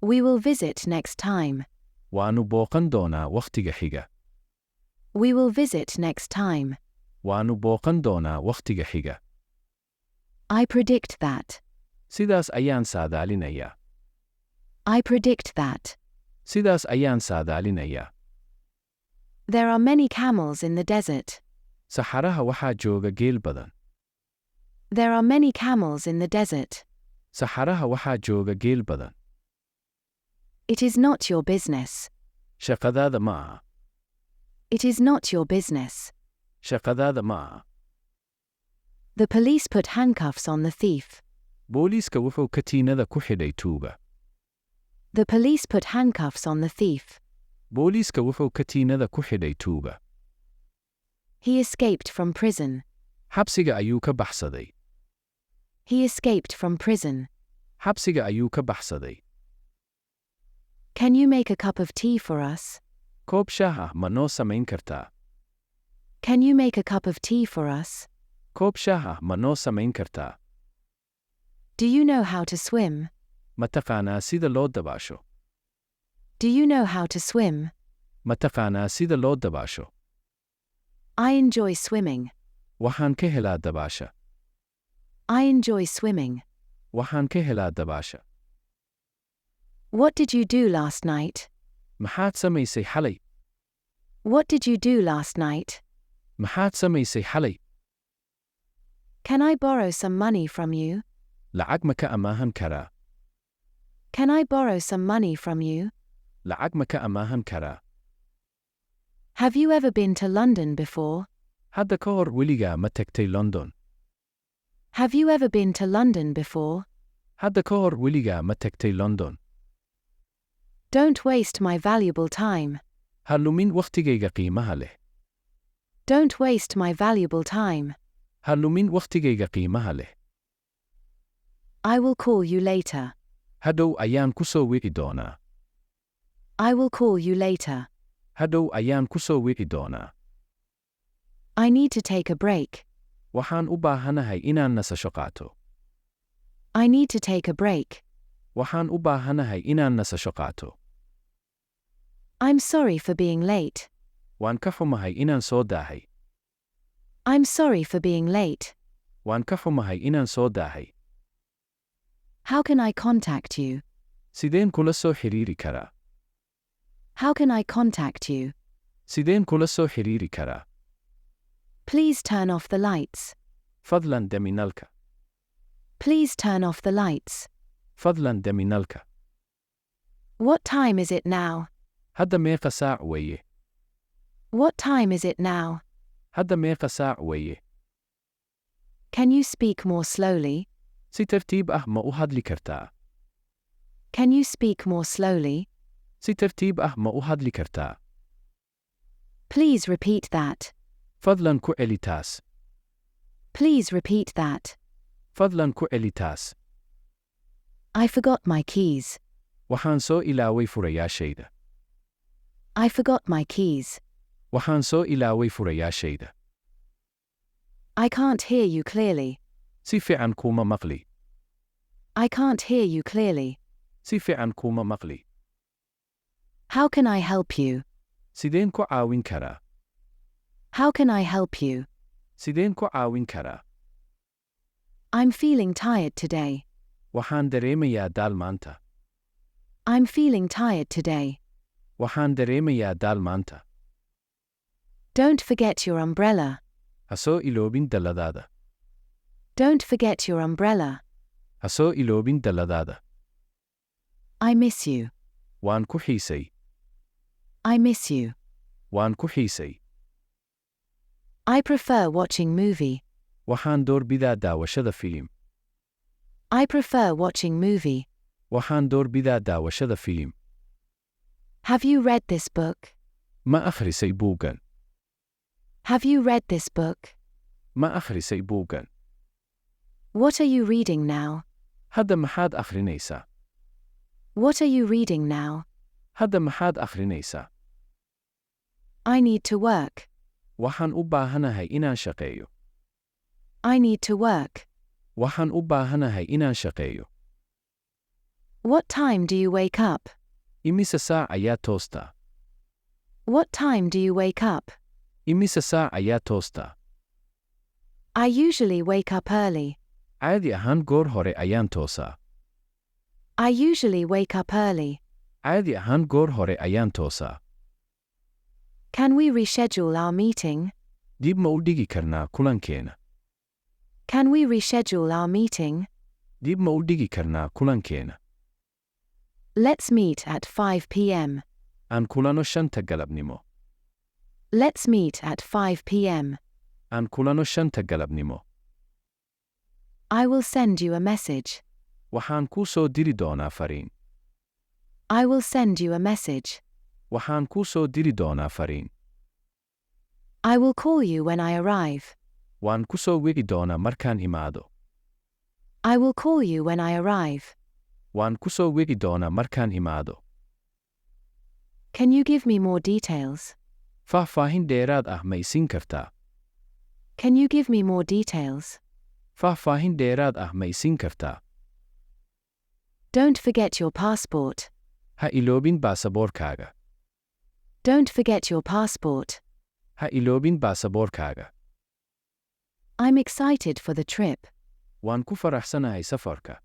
We will visit next time. Waanu booqan doonaa wakhtiga xiga. We will visit next time. Waanu booqan doonaa wakhtiga xiga. I predict that. Sidaas ayaan saadaalinayaa. I predict that. Sidaas ayaan saadaalinayaa. There are many camels in the desert. Saxaraha waxaa jooga geel badan. There are many camels in the desert. Saxaraha waxaa jooga geel badan. It is not your business. Shaqadaada ma aha. It is not your business. Shaqadaada ma aha. The police put handcuffs on the thief. Booliiska wuxuu katiinada ku xidhay tuuga. The police put handcuffs on the thief. Booliiska wuxuu katiinada ku xidhay tuuga. He escaped from prison. Xabsiga ayuu ka baxsaday. He escaped from prison. Xabsiga ayuu ka baxsaday. Can you make a cup of tea for us? Koob shaah ah ma noo samayn kartaa? Can you make a cup of tea for us? Koob shaah ah ma noo samayn kartaa? Do you know how to swim? Ma taqaanaa sida loo dabaasho? Do you know how to swim? Ma taqaanaa sida loo dabaasho? I enjoy swimming. Waxaan ka helaa dabaasha. I enjoy swimming. Waxaan ka helaa dabaasha. What did you do last night? Maxaad samaysay xalay? What did you do last night? Maxaad samaysay xalay? Can I borrow some money from you? Lacag ma ka amaahan karaa? Can I borrow some money from you? Lacag ma ka amaahan karaa? Have you ever been to London before? Hadda ka hor weligaa ma tagtay London? Have you ever been to London before? Hadda ka hor weligaa ma tagtay London? Don't waste my valuable time. Ha lumin wakhtigayga qiimaha leh. Don't waste my valuable time. Ha lumin wakhtigayga qiimaha leh. I will call you later. Hadhow ayaan ku soo wici doonaa. I will call you later. Hadhow ayaan ku soo wici doonaa. I need to take a break. Waxaan u baahanahay inaan nasasho qaato. I need to take a break. Waxaan u baahanahay inaan nasasho qaato. I'm sorry for being late. Waan ka xumahay inaan soo daahay. I'm sorry for being late. Waan ka xumahay inaan soo daahay. How can I contact you? Sideen kula soo xiriiri karaa? How can I contact you? Sideen kula soo xiriiri karaa? Please turn off the lights. Fadlan dami nalka. Please turn off the lights. Fadlan dami nalka. What time is it now? Hadda meeqa saac weeye? What time is it now? Hadda meeqa saac weeye? Can you speak more slowly? Si tartiib ah ma u hadli kartaa? Can you speak more slowly? Si tartiib ah ma u hadli kartaa? Please repeat that. Fadlan ku celi taas. Please repeat that. Fadlan ku celi taas. I forgot my keys. Waxaan soo ilaaway furayaashayda. I forgot my keys. Waxaan soo ilaaway furayaashayda. I can't hear you clearly. Si fiican kuma maqli. I can't hear you clearly. Si fiican kuma maqli. How can I help you? Sideen ku caawin karaa? How can I help you? Sideen ku caawin karaa? I'm feeling tired today. Waxaan dareemayaa daal maanta. I'm feeling tired today. Waxaan dareemayaa daal maanta. Don't forget your umbrella. Ha soo iloobin dalladaada. Don't forget your umbrella. Ha soo iloobin dalladaada. I miss you. Waan ku xiisay. I miss you. Waan ku xiisay. I prefer watching movie. Waxaan doorbidaa daawashada filim. I prefer watching movie. Waxaan doorbidaa daawashada filim. Have you read this book? Ma akhrisay buuggan? Have you read this book? Ma akhrisay buuggan? What are you reading now? Hadda maxaad akhrinaysaa? What are you reading now? Hadda maxaad akhrinaysaa? I need to work. Waxaan u baahanahay inaan shaqeeyo. I need to work. Waxaan u baahanahay inaan shaqeeyo. What time do you wake up? Immisa saac ayaa toostaa? What time do you wake up? Immisa saac ayaa toostaa? I usually wake up early. Caadi ahaan goor hore ayaan toosaa. I usually wake up early. Caadi ahaan goor hore ayaan toosaa. Can we reschedule our meeting? Dib ma u dhigi karnaa kulankeena? Can we reschedule our meeting? Dib ma u dhigi karnaa kulankeena? Let's meet at 5 p.m. Aan kulano 5 galabnimo. Let's meet at 5 p.m. Aan kulano 5 galabnimo. I will send you a message. Waxaan kuu soo diri doonaa fariin. I will send you a message. Waxaan kuu soo diri doonaa fariin. I will call you when I arrive. Waan ku soo wegi doonaa markaan imaado. I will call you when I arrive. Waan ku soo wegi doonaa markaan imaado. Can you give me more details? Faahfaahin dheeraad ah ma isiin kartaa? Can you give me more details? Faahfaahin dheeraad ah ma isiin kartaa? Don't forget your passport. Ha iloobin baasaboorkaaga. Don't forget your passport. Ha iloobin baasaboorkaaga. I'm excited for the trip. Waan ku faraxsanahay safarka.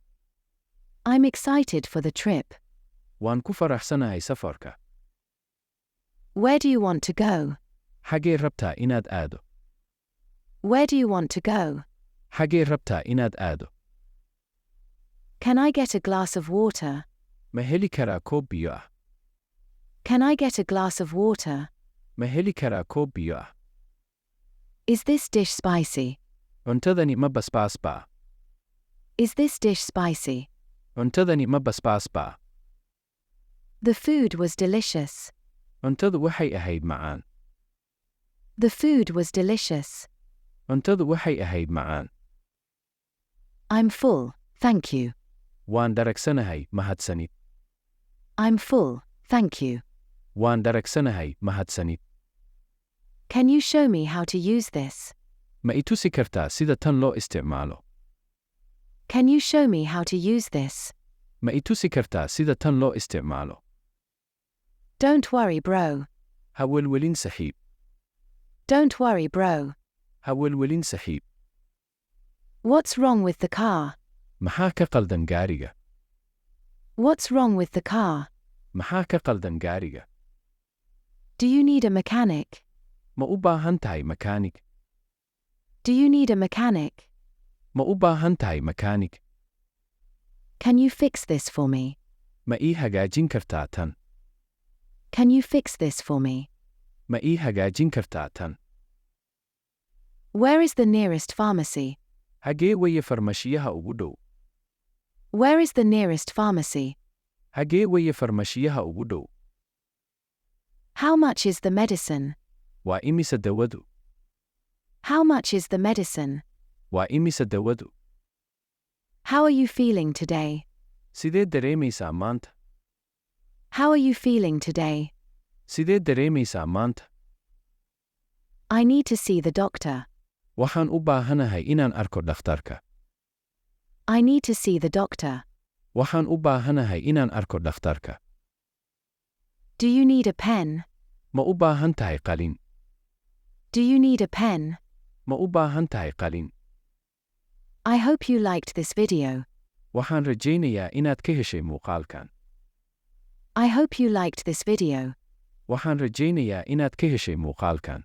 I'm excited for the trip. Waan ku faraxsanahay safarka. Where do you want to go? Xagee rabtaa inaad aado? Where do you want to go? Xagee rabtaa inaad aado? Can I get a glass of water? Ma heli karaa koob biyo ah? Can I get a glass of water? Ma heli karaa koob biyo ah? Is this dish spicy? Cuntadani ma basbaas baa? Is this dish spicy? Cuntadani ma basbaas baa? The food was delicious. Cuntadu waxay ahayd macaan. The food was delicious. Cuntadu waxay ahayd macaan. I'm full, thank you. Waan daragsanahay, mahadsanid. I'm full, thank you. Waan daragsanahay, mahadsanid. Can you show me how to use this? Ma i tusi kartaa sida tan loo isticmaalo? Can you show me how to use this? Ma i tusi kartaa sida tan loo isticmaalo? Don't worry, bro. Ha welwelin saaxiib. Don't worry, bro. Ha welwelin saaxiib. What's wrong with the car? Maxaa ka qaldan gaariga? What's wrong with the car? Maxaa ka qaldan gaariga? Do you need a mechanic? Ma u baahan tahay makaanig? Do you need a mechanic? Ma u baahan tahay makaanig? Can you fix this for me? Ma ii hagaajin kartaa tan? Can you fix this for me? Ma ii hagaajin kartaa tan? Where is the nearest pharmacy? Hagee weeye farmashiyaha ugu dhow? Where is the nearest pharmacy? Hagee weeye farmashiyaha ugu dhow? How much is the medicine? Waa imisa dawadu? How much is the medicine? Waa imisa dawadu? How are you feeling today? Sidee dareemaysaa maanta? How are you feeling today? Sidee dareemaysaa maanta? I need to see the doctor. Waxaan u baahanahay inaan arko dhakhtarka. I need to see the doctor. Waxaan u baahanahay inaan arko dhakhtarka. Do you need a pen? Ma u baahan tahay qalin? Do you need a pen? Ma u baahan tahay qalin? I hope you liked this video. Waxaan rajaynayaa inaad ka heshay muuqaalkan. I hope you liked this video. Waxaan rajaynayaa inaad ka heshay muuqaalkan.